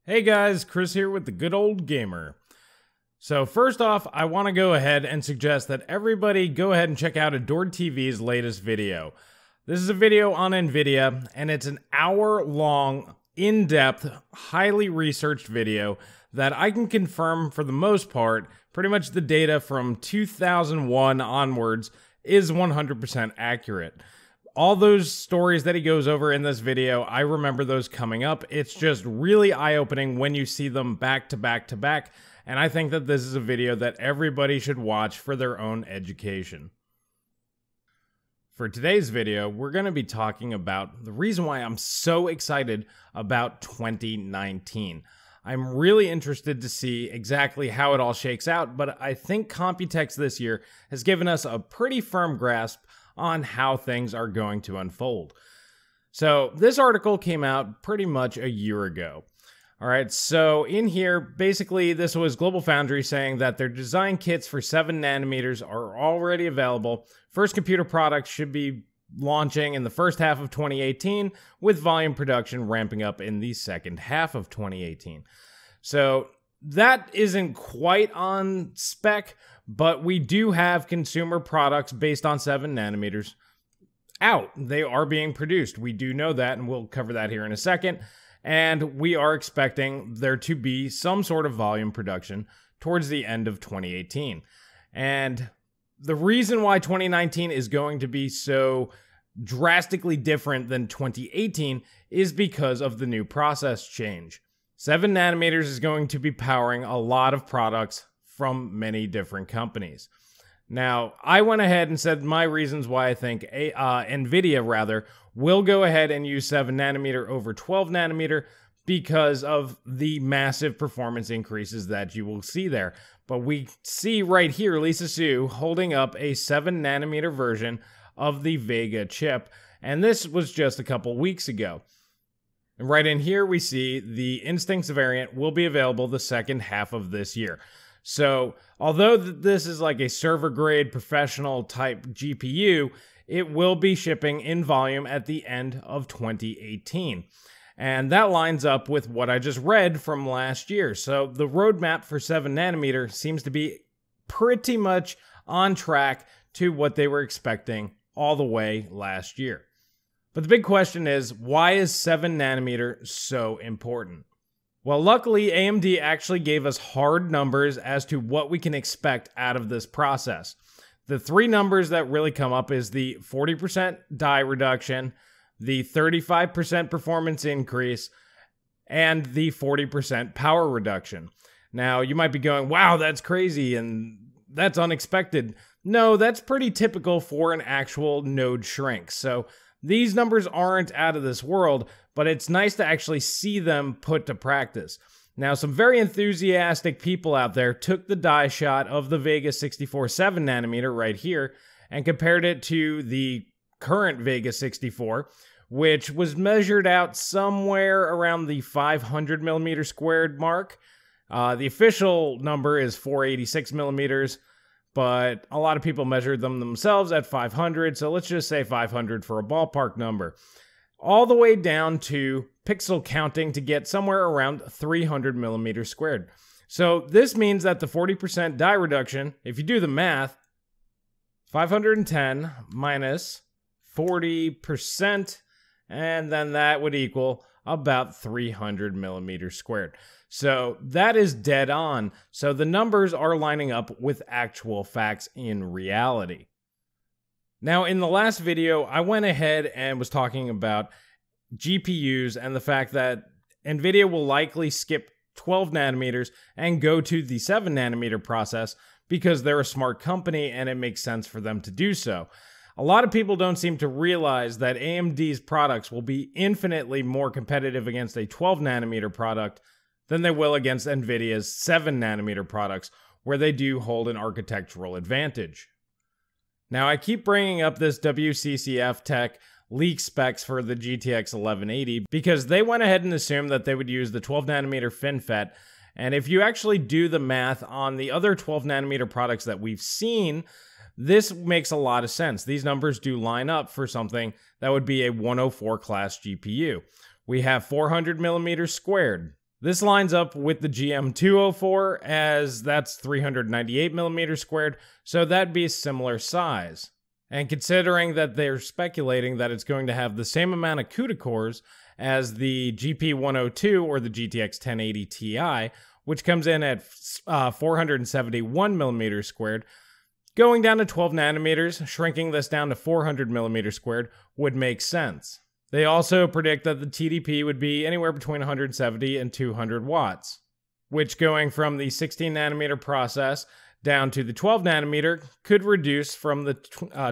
Hey guys, Chris here with the Good Old Gamer. So first off, I want to go ahead and suggest that everybody go ahead and check out Adored TV's latest video. This is a video on NVIDIA, and it's an hour-long, in-depth, highly researched video that I can confirm for the most part, pretty much the data from 2001 onwards is 100% accurate. All those stories that he goes over in this video, I remember those coming up. It's just really eye-opening when you see them back to back to back, and I think that this is a video that everybody should watch for their own education. For today's video, we're going to be talking about the reason why I'm so excited about 2019. I'm really interested to see exactly how it all shakes out, but I think Computex this year has given us a pretty firm grasp on how things are going to unfold. So this article came out pretty much a year ago. All right, so in here, basically this was Global Foundries saying that their design kits for 7 nanometers are already available. First computer products should be launching in the first half of 2018, with volume production ramping up in the second half of 2018. So that isn't quite on spec, but we do have consumer products based on 7 nanometers out. They are being produced. We do know that, and we'll cover that here in a second. And we are expecting there to be some sort of volume production towards the end of 2018. And the reason why 2019 is going to be so drastically different than 2018 is because of the new process change. 7 nanometers is going to be powering a lot of products from many different companies. Now, I went ahead and said my reasons why I think NVIDIA will go ahead and use 7 nanometer over 12 nanometer because of the massive performance increases that you will see there. But we see right here Lisa Su holding up a 7 nanometer version of the Vega chip, and this was just a couple weeks ago. And right in here we see the Instincts variant will be available the second half of this year. So, although this is like a server-grade professional type GPU, it will be shipping in volume at the end of 2018. And that lines up with what I just read from last year. So, the roadmap for 7 nanometer seems to be pretty much on track to what they were expecting all the way last year. But the big question is, why is 7 nanometer so important? Well, luckily, AMD actually gave us hard numbers as to what we can expect out of this process. The 3 numbers that really come up is the 40% die reduction, the 35% performance increase, and the 40% power reduction. Now, you might be going, wow, that's crazy and that's unexpected. No, that's pretty typical for an actual node shrink. So these numbers aren't out of this world, but it's nice to actually see them put to practice. Now, some very enthusiastic people out there took the die shot of the Vega 64 7 nanometer right here and compared it to the current Vega 64, which was measured out somewhere around the 500 millimeter squared mark. The official number is 486 millimeters, but a lot of people measured them themselves at 500, so let's just say 500 for a ballpark number. All the way down to pixel counting to get somewhere around 300 millimeters squared. So this means that the 40% die reduction, if you do the math, 510 minus 40%, and then that would equal about 300 millimeters squared. So that is dead on. So the numbers are lining up with actual facts in reality. Now, in the last video, I went ahead and was talking about GPUs and the fact that NVIDIA will likely skip 12 nanometers and go to the 7 nanometer process because they're a smart company and it makes sense for them to do so. A lot of people don't seem to realize that AMD's products will be infinitely more competitive against a 12 nanometer product than they will against NVIDIA's 7 nanometer products, where they do hold an architectural advantage. Now, I keep bringing up this WCCF Tech leak specs for the GTX 1180 because they went ahead and assumed that they would use the 12 nanometer FinFET. And if you actually do the math on the other 12 nanometer products that we've seen, this makes a lot of sense. These numbers do line up for something that would be a 104 class GPU. We have 400 millimeters squared, This lines up with the GM204 as that's 398 millimeters squared, so that'd be a similar size. And considering that they're speculating that it's going to have the same amount of CUDA cores as the GP102 or the GTX 1080 Ti, which comes in at 471 millimeters squared, going down to 12 nanometers, shrinking this down to 400 millimeters squared would make sense. They also predict that the TDP would be anywhere between 170 and 200 watts, which going from the 16 nanometer process down to the 12 nanometer could reduce from the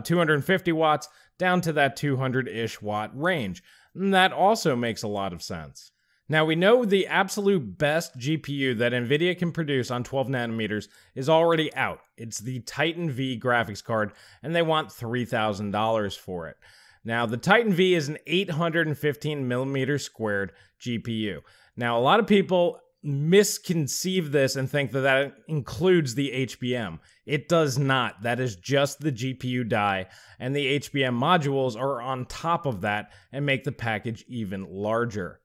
250 watts down to that 200-ish watt range. And that also makes a lot of sense. Now we know the absolute best GPU that NVIDIA can produce on 12 nanometers is already out. It's the Titan V graphics card, and they want $3,000 for it. Now, the Titan V is an 815 millimeter squared GPU. Now, a lot of people misconceive this and think that that includes the HBM. It does not. That is just the GPU die, and the HBM modules are on top of that and make the package even larger.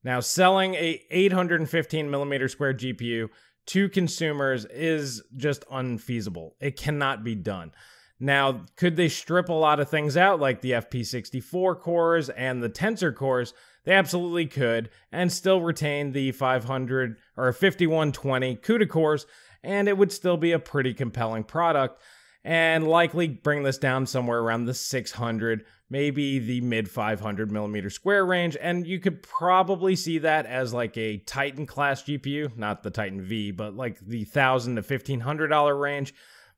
Now, selling a 815 millimeter squared GPU to consumers is just unfeasible. It cannot be done. Now, could they strip a lot of things out like the FP64 cores and the Tensor cores? They absolutely could, and still retain the 500 or 5120 CUDA cores, and it would still be a pretty compelling product, and likely bring this down somewhere around the 600, maybe the mid 500 millimeter square range, and you could probably see that as like a Titan class GPU, not the Titan V, but like the $1,000 to $1,500 range.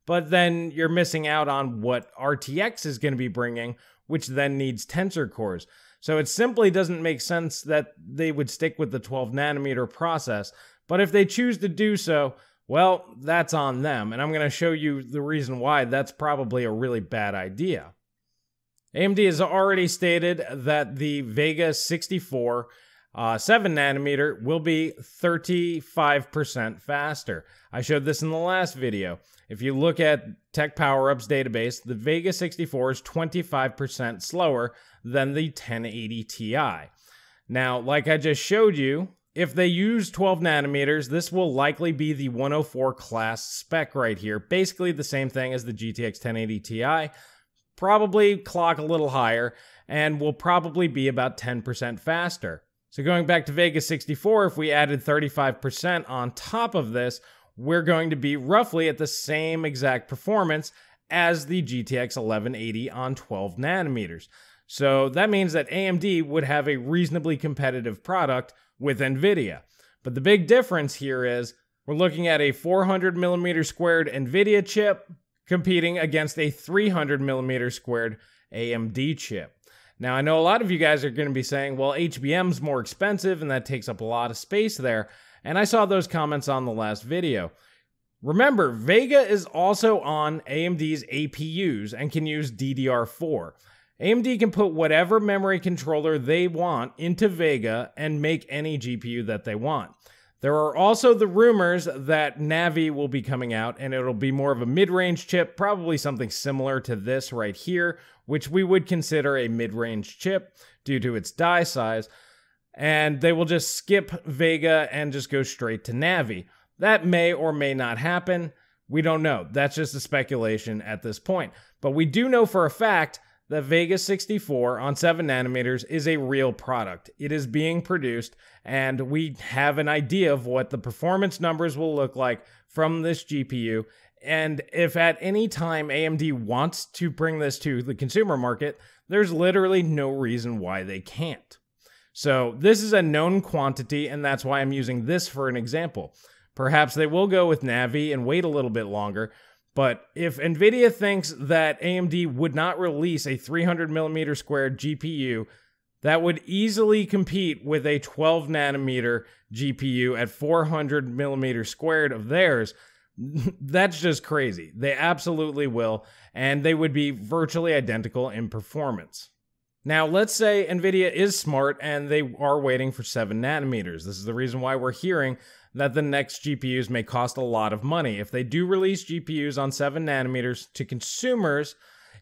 But then you're missing out on what RTX is going to be bringing, which then needs Tensor cores. So it simply doesn't make sense that they would stick with the 12 nanometer process. But if they choose to do so, well, that's on them. And I'm going to show you the reason why that's probably a really bad idea. AMD has already stated that the Vega 64 7 nanometer will be 35% faster. I showed this in the last video. If you look at Techpowerup's database, the Vega 64 is 25% slower than the 1080 Ti. Now, like I just showed you, if they use 12 nanometers, this will likely be the 104 class spec right here. Basically the same thing as the GTX 1080 Ti, probably clock a little higher, and will probably be about 10% faster. So going back to Vega 64, if we added 35% on top of this, we're going to be roughly at the same exact performance as the GTX 1180 on 12 nanometers. So that means that AMD would have a reasonably competitive product with NVIDIA. But the big difference here is we're looking at a 400 millimeter squared NVIDIA chip competing against a 300 millimeter squared AMD chip. Now, I know a lot of you guys are going to be saying, well, HBM's more expensive and that takes up a lot of space there. And I saw those comments on the last video. Remember, Vega is also on AMD's APUs and can use DDR4. AMD can put whatever memory controller they want into Vega and make any GPU that they want. There are also the rumors that Navi will be coming out, and it'll be more of a mid-range chip, probably something similar to this right here, which we would consider a mid-range chip due to its die size. And they will just skip Vega and just go straight to Navi. That may or may not happen. We don't know. That's just a speculation at this point. But we do know for a fact that Vega 64 on 7 nanometers is a real product. It is being produced, and we have an idea of what the performance numbers will look like from this GPU. And if at any time AMD wants to bring this to the consumer market, there's literally no reason why they can't. So this is a known quantity, and that's why I'm using this for an example. Perhaps they will go with Navi and wait a little bit longer, but if NVIDIA thinks that AMD would not release a 300 millimeter squared GPU that would easily compete with a 12 nanometer GPU at 400 millimeters squared of theirs, that's just crazy. They absolutely will, and they would be virtually identical in performance. Now, let's say NVIDIA is smart and they are waiting for 7 nanometers. This is the reason why we're hearing that the next GPUs may cost a lot of money. If they do release GPUs on 7 nanometers to consumers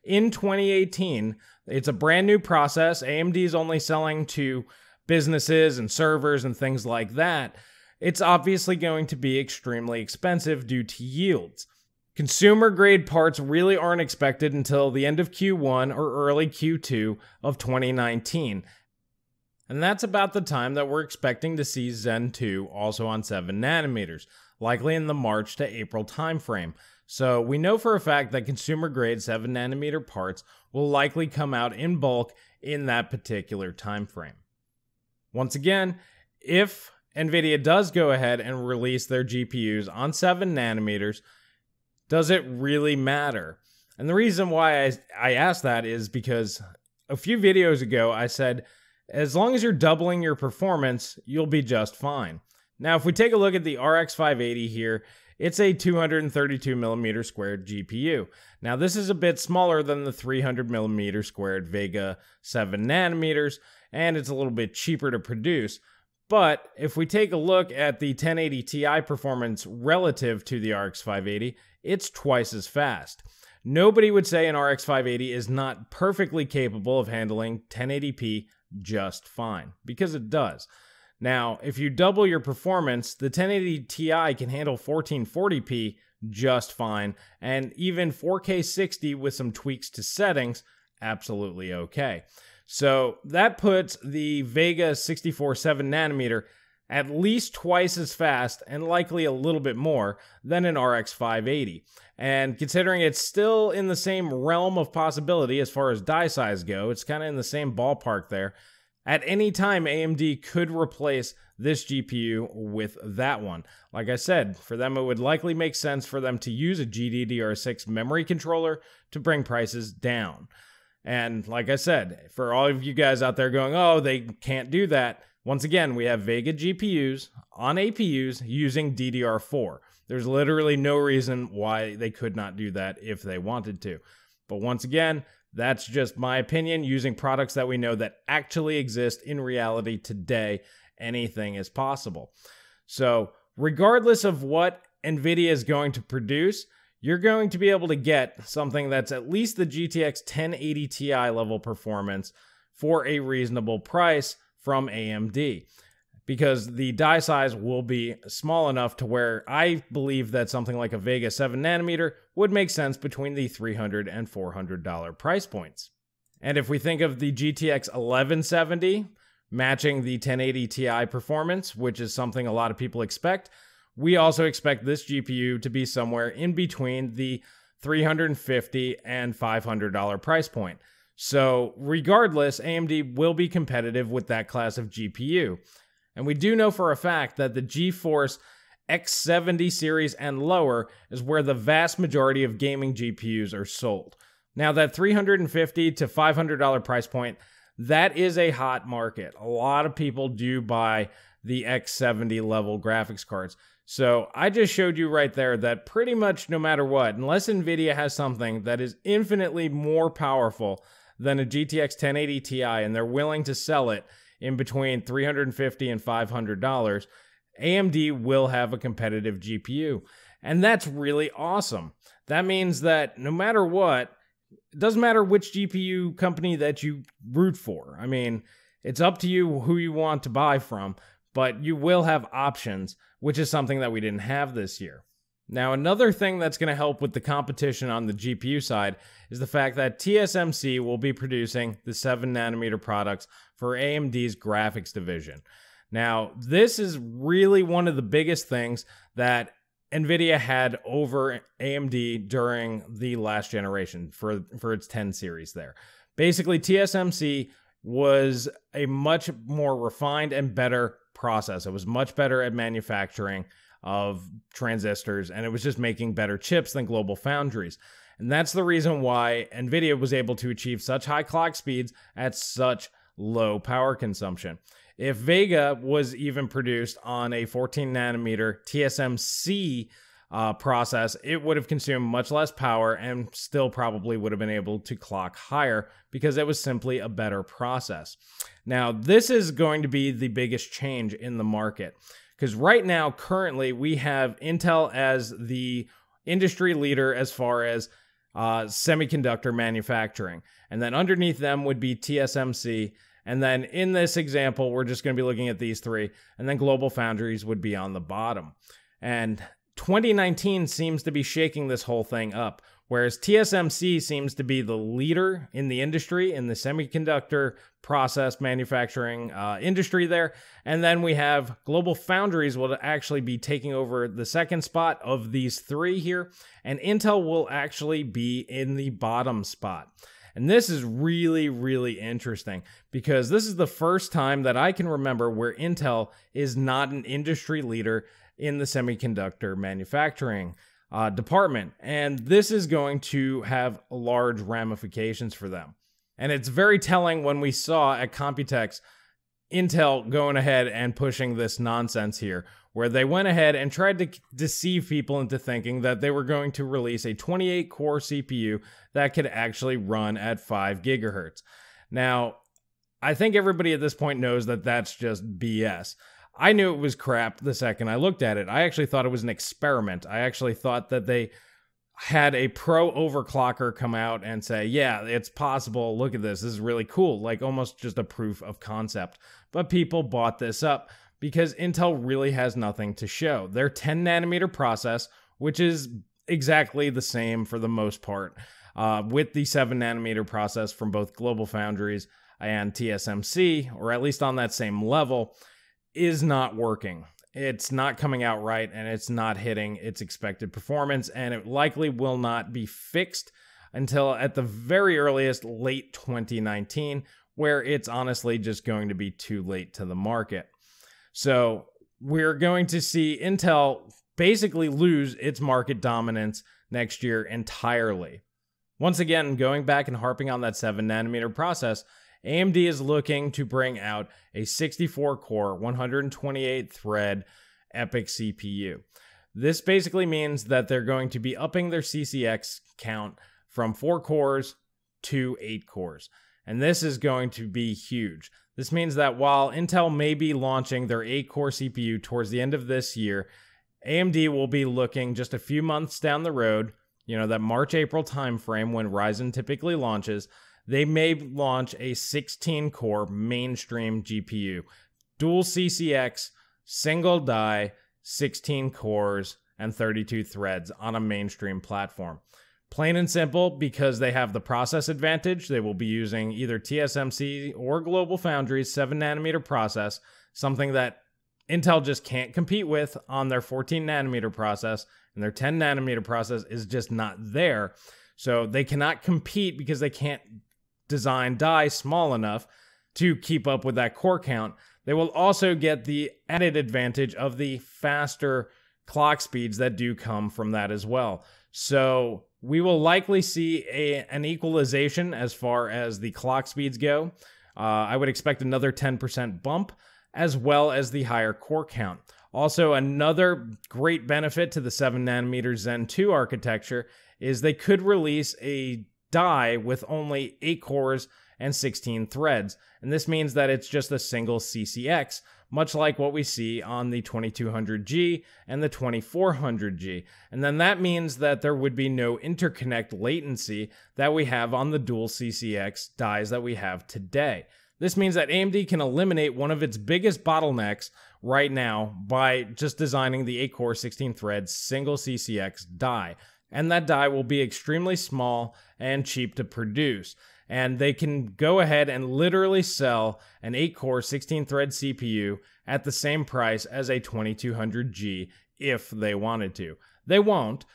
in 2018, it's a brand new process. AMD is only selling to businesses and servers and things like that, it's obviously going to be extremely expensive due to yields. Consumer grade parts really aren't expected until the end of Q1 or early Q2 of 2019. And that's about the time that we're expecting to see Zen 2 also on 7 nanometers, likely in the March to April timeframe. So we know for a fact that consumer grade 7 nanometer parts will likely come out in bulk in that particular timeframe. Once again, if NVIDIA does go ahead and release their GPUs on 7 nanometers, does it really matter? And the reason why I asked that is because a few videos ago I said, as long as you're doubling your performance, you'll be just fine. Now, if we take a look at the RX 580 here, it's a 232mm squared GPU. Now, this is a bit smaller than the 300mm squared Vega 7 nanometers, and it's a little bit cheaper to produce. But if we take a look at the 1080 Ti performance relative to the RX 580, it's twice as fast. Nobody would say an RX 580 is not perfectly capable of handling 1080p just fine, because it does. Now, if you double your performance, the 1080 Ti can handle 1440p just fine, and even 4K 60 with some tweaks to settings, absolutely okay. So that puts the Vega 64 7 nanometer at least twice as fast, and likely a little bit more, than an RX 580. And considering it's still in the same realm of possibility as far as die size go, it's kind of in the same ballpark there. At any time, AMD could replace this GPU with that one. Like I said, for them it would likely make sense for them to use a GDDR6 memory controller to bring prices down. And like I said, for all of you guys out there going, oh, they can't do that, once again, we have Vega GPUs on APUs using DDR4. There's literally no reason why they could not do that if they wanted to. But once again, that's just my opinion using products that we know that actually exist in reality today. Anything is possible. So regardless of what NVIDIA is going to produce, you're going to be able to get something that's at least the GTX 1080 Ti level performance for a reasonable price from AMD, because the die size will be small enough to where I believe that something like a Vega 7 nanometer would make sense between the $300 and $400 price points. And if we think of the GTX 1170 matching the 1080 Ti performance, which is something a lot of people expect, we also expect this GPU to be somewhere in between the $350 and $500 price point. So regardless, AMD will be competitive with that class of GPU. And we do know for a fact that the GeForce X70 series and lower is where the vast majority of gaming GPUs are sold. Now that $350 to $500 price point, that is a hot market. A lot of people do buy the X70 level graphics cards. So I just showed you right there that pretty much no matter what, unless NVIDIA has something that is infinitely more powerful than a GTX 1080 Ti and they're willing to sell it in between $350 and $500, AMD will have a competitive GPU. And that's really awesome. That means that no matter what, it doesn't matter which GPU company that you root for. I mean, it's up to you who you want to buy from, but you will have options, which is something that we didn't have this year. Now, another thing that's going to help with the competition on the GPU side is the fact that TSMC will be producing the 7 nanometer products for AMD's graphics division. Now, this is really one of the biggest things that NVIDIA had over AMD during the last generation for its 10 series there. Basically, TSMC was a much more refined and better process. It was much better at manufacturing of transistors, and it was just making better chips than global foundries. And that's the reason why NVIDIA was able to achieve such high clock speeds at such low power consumption. If Vega was even produced on a 14 nanometer TSMC process, it would have consumed much less power and still probably would have been able to clock higher because it was simply a better process. Now, this is going to be the biggest change in the market, because right now, currently, we have Intel as the industry leader as far as semiconductor manufacturing. And then underneath them would be TSMC. And then in this example, we're just going to be looking at these three, and then Global Foundries would be on the bottom. And 2019 seems to be shaking this whole thing up, whereas TSMC seems to be the leader in the industry, in the semiconductor process manufacturing industry there. And then we have Global Foundries will actually be taking over the second spot of these three here, and Intel will actually be in the bottom spot. And this is really, really interesting because this is the first time that I can remember where Intel is not an industry leader in the semiconductor manufacturing department. And this is going to have large ramifications for them. And it's very telling when we saw at Computex Intel going ahead and pushing this nonsense here, where they went ahead and tried to deceive people into thinking that they were going to release a 28-core CPU that could actually run at 5 gigahertz. Now, I think everybody at this point knows that that's just BS. I knew it was crap the second I looked at it. I actually thought it was an experiment. I actually thought that they had a pro overclocker come out and say, yeah, it's possible. Look at this. This is really cool. Like almost just a proof of concept. But people bought this up because Intel really has nothing to show. Their 10 nanometer process, which is exactly the same for the most part, with the 7 nanometer process from both Global Foundries and TSMC, or at least on that same level, is not working. It's not coming out right, and it's not hitting its expected performance, and it likely will not be fixed until at the very earliest late 2019, where it's honestly just going to be too late to the market. So we're going to see Intel basically lose its market dominance next year entirely. Once again, going back and harping on that 7 nanometer process, AMD is looking to bring out a 64-core, 128-thread EPYC CPU. This basically means that they're going to be upping their CCX count from 4 cores to 8 cores. And this is going to be huge. This means that while Intel may be launching their 8-core CPU towards the end of this year, AMD will be looking just a few months down the road, you know, that March-April timeframe when Ryzen typically launches. They may launch a 16-core mainstream GPU, dual CCX, single die, 16 cores, and 32 threads on a mainstream platform. Plain and simple, because they have the process advantage, they will be using either TSMC or Global Foundries 7 nanometer process, something that Intel just can't compete with on their 14 nanometer process, and their 10 nanometer process is just not there. So they cannot compete because they can't design die small enough to keep up with that core count. They will also get the added advantage of the faster clock speeds that do come from that as well. So we will likely see an equalization as far as the clock speeds go. I would expect another 10% bump, as well as the higher core count. Also, another great benefit to the 7 nanometer Zen 2 architecture is they could release a die with only 8 cores and 16 threads. And this means that it's just a single CCX, much like what we see on the 2200G and the 2400G. And then that means that there would be no interconnect latency that we have on the dual CCX dies that we have today. This means that AMD can eliminate one of its biggest bottlenecks right now by just designing the 8-core 16-thread single CCX die. And that die will be extremely small and cheap to produce. And they can go ahead and literally sell an 8-core 16-thread CPU at the same price as a 2200G if they wanted to. They won't,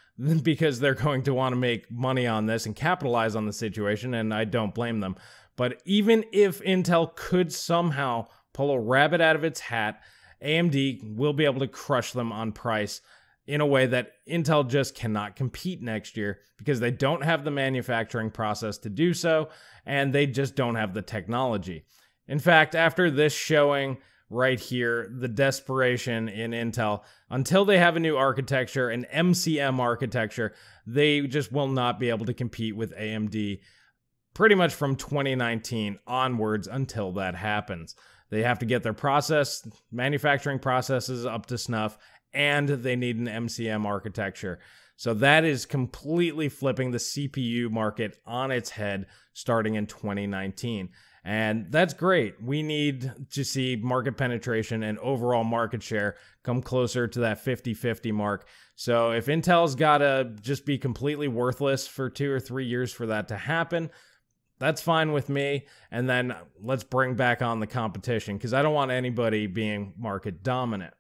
because they're going to want to make money on this and capitalize on the situation, and I don't blame them. But even if Intel could somehow pull a rabbit out of its hat, AMD will be able to crush them on price in a way that Intel just cannot compete next year because they don't have the manufacturing process to do so, and they just don't have the technology. In fact, after this showing right here, the desperation in Intel, until they have a new architecture, an MCM architecture, they just will not be able to compete with AMD pretty much from 2019 onwards until that happens. They have to get their manufacturing processes up to snuff, and they need an MCM architecture. So that is completely flipping the CPU market on its head starting in 2019. And that's great. We need to see market penetration and overall market share come closer to that 50-50 mark. So if Intel's got to just be completely worthless for 2 or 3 years for that to happen, that's fine with me. And then let's bring back on the competition, because I don't want anybody being market dominant.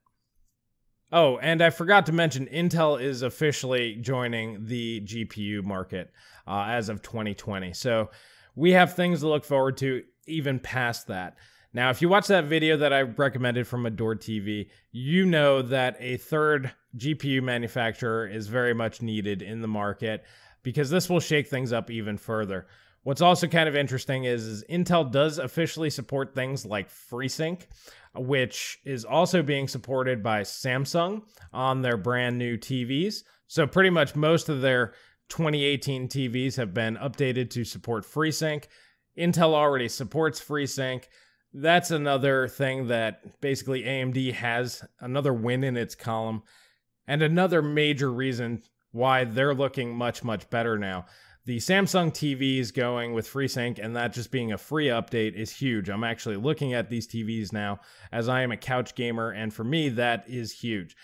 Oh, and I forgot to mention, Intel is officially joining the GPU market as of 2020. So we have things to look forward to even past that. Now, if you watch that video that I recommended from Adore TV, you know that a third GPU manufacturer is very much needed in the market, because this will shake things up even further. What's also kind of interesting is Intel does officially support things like FreeSync, which is also being supported by Samsung on their brand new TVs. So pretty much most of their 2018 TVs have been updated to support FreeSync. Intel already supports FreeSync. That's another thing that basically AMD has another win in its column, and another major reason why they're looking much, much better now. The Samsung TVs going with FreeSync and that just being a free update is huge. I'm actually looking at these TVs now as I am a couch gamer, and for me, that is huge.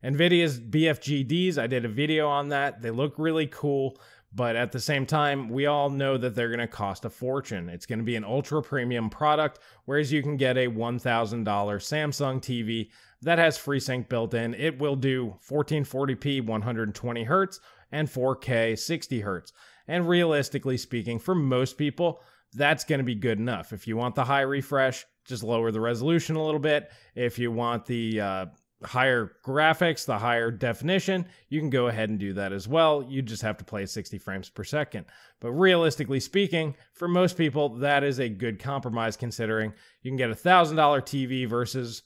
NVIDIA's BFGDs, I did a video on that. They look really cool, but at the same time, we all know that they're going to cost a fortune. It's going to be an ultra premium product, whereas you can get a $1,000 Samsung TV that has FreeSync built in. It will do 1440p 120 Hz and 4K 60 Hz. And realistically speaking, for most people, that's going to be good enough. If you want the high refresh, just lower the resolution a little bit. If you want the higher graphics, the higher definition, you can go ahead and do that as well. You just have to play 60 frames per second. But realistically speaking, for most people, that is a good compromise, considering you can get a $1,000 TV versus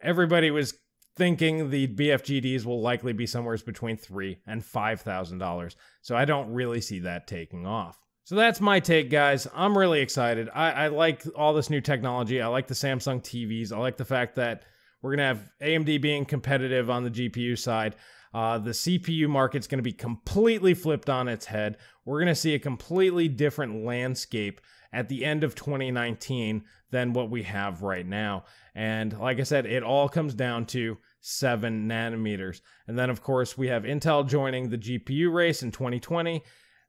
everybody was thinking the BFGDs will likely be somewhere between $3,000 and $5,000. So I don't really see that taking off. So that's my take, guys. I'm really excited. I like all this new technology. I like the Samsung TVs. I like the fact that we're going to have AMD being competitive on the GPU side. The CPU market's going to be completely flipped on its head. We're going to see a completely different landscape at the end of 2019 than what we have right now. And like I said, it all comes down to 7 nanometers. And then, of course, we have Intel joining the GPU race in 2020.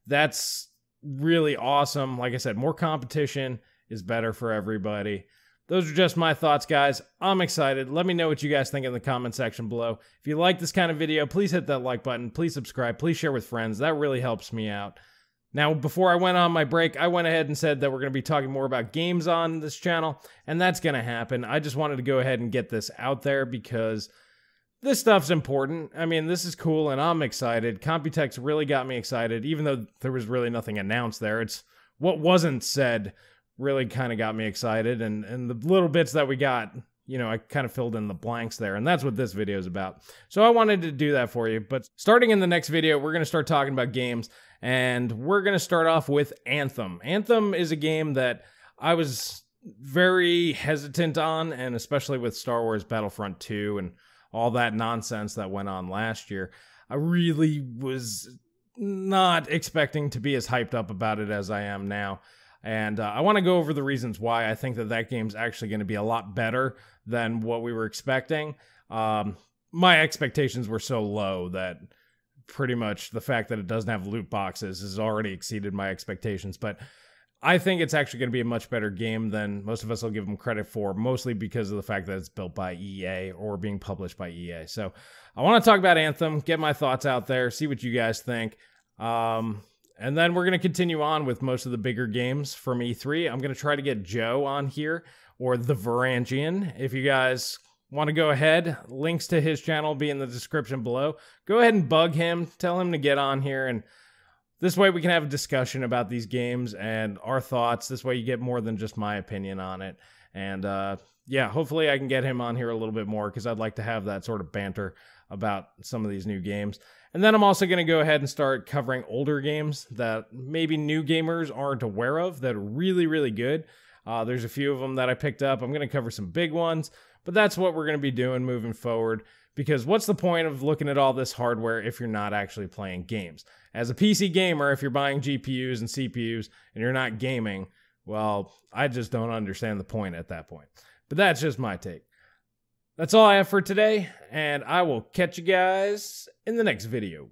That's really awesome. Like I said, more competition is better for everybody. Those are just my thoughts, guys. I'm excited. Let me know what you guys think in the comment section below. If you like this kind of video, please hit that like button. Please subscribe. Please share with friends. That really helps me out. Now, before I went on my break, I went ahead and said that we're going to be talking more about games on this channel, and that's going to happen. I just wanted to go ahead and get this out there because this stuff's important. I mean, this is cool, and I'm excited. Computex really got me excited, even though there was really nothing announced there. It's what wasn't said really kind of got me excited, and the little bits that we got, you know, I kind of filled in the blanks there, and that's what this video is about. So I wanted to do that for you, but starting in the next video, we're going to start talking about games, and we're going to start off with Anthem. Anthem is a game that I was very hesitant on, and especially with Star Wars Battlefront 2 and all that nonsense that went on last year, I really was not expecting to be as hyped up about it as I am now. And I want to go over the reasons why I think that that game's actually going to be a lot better than what we were expecting. My expectations were so low that pretty much the fact that it doesn't have loot boxes has already exceeded my expectations. But I think it's actually going to be a much better game than most of us will give them credit for, mostly because of the fact that it's built by EA or being published by EA. So I want to talk about Anthem, get my thoughts out there, see what you guys think. And then we're going to continue on with most of the bigger games from E3. I'm going to try to get Joe on here, or the Varangian. If you guys want to go ahead, links to his channel will be in the description below. Go ahead and bug him, tell him to get on here, and this way we can have a discussion about these games and our thoughts. This way you get more than just my opinion on it. And yeah, hopefully I can get him on here a little bit more, because I'd like to have that sort of banter about some of these new games. And then I'm also going to go ahead and start covering older games that maybe new gamers aren't aware of that are really, really good. There's a few of them that I picked up. I'm going to cover some big ones, but that's what we're going to be doing moving forward, because what's the point of looking at all this hardware if you're not actually playing games? As a PC gamer, if you're buying GPUs and CPUs and you're not gaming, well, I just don't understand the point at that point. But that's just my take. That's all I have for today, and I will catch you guys in the next video.